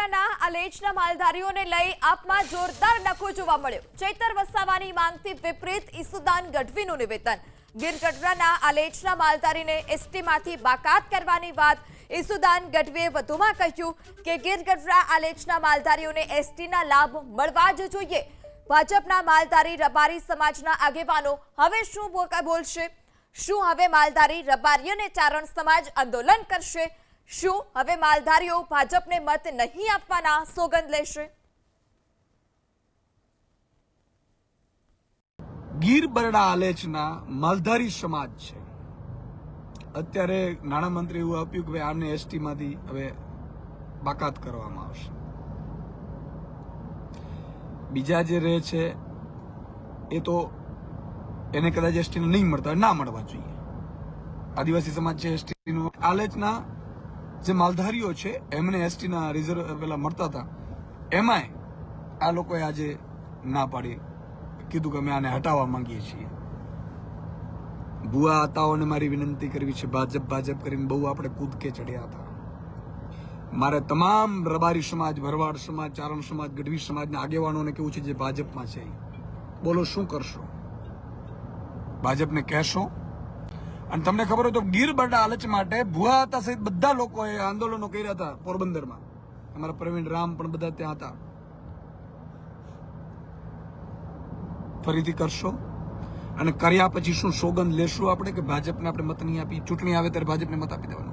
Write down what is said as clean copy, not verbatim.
ગઢડાના આલેચના માલધારીઓને લઈ આપમાં જોરદાર ડખો જોવા મળ્યો। ચૈતર વસાવાની માંગથી વિપરીત ઈસુદાન ગઢવીનું નિવેદન। ગીર ગઢડાના આલેચના માલધારીને એસટીમાંથી બાકાત કરવાની વાત ઈસુદાન ગઢવીએ વધુમાં કહ્યું કે ગીર ગઢડા આલેચના માલધારીઓને એસટીના લાભ મળવા જ જોઈએ। ભાજપના માલધારી રબારી સમાજના આગેવાનો હવે શું બોલશે? શું હવે માલધારી રબારી અને ચારણ સમાજ આંદોલન કરશે? શું હવે માલધારીઓ ભાજપને મત નહીં આપવાના સોગંદ લેશે? ગીર બરડા આલેચના માલધારી સમાજ છે। અત્યારે નાણામંત્રી એવું આપ્યું કે આને એસટીમાંથી હવે બાકાત કરવામાં આવશે। બીજા જે રહે છે એ તો એને કદાચ એસટીને નહીં મળતા હોય, ના મળવા જોઈએ। આદિવાસી સમાજ છે એસટીનું, આલેચના જે માલધારીઓ છે એમને એસટીના રિઝર્વ પેલા મળતા હતા, એમાંય આ લોકોએ આજે ના પાડી, કીધું કે અમે આને હટાવવા માંગીએ છીએ। ભુવા હતાઓને મારી વિનંતી કરવી છે, ભાજપ કરીને બહુ આપણે કૂદકે ચડ્યા હતા। મારે તમામ રબારી સમાજ, ભરવાડ સમાજ, ચારણ સમાજ, ગઢવી સમાજના આગેવાનોને કેવું છે જે ભાજપમાં છે, બોલો શું કરશો? ભાજપને કહેશો? અને તમને ખબર હોય તો ગીર બરડા આલેચ માટે ભુવા હતા સહિત બધા લોકોએ આંદોલનો કર્યા હતા પોરબંદરમાં। અમારા પ્રવીણ રામ પણ બધા ત્યાં હતા। ફરીથી કરશો? અને કર્યા પછી શું સોગંદ લેશું આપણે કે ભાજપને આપણે મત નહીં આપી? ચૂંટણી આવે ત્યારે ભાજપને મત આપી દેવાનો।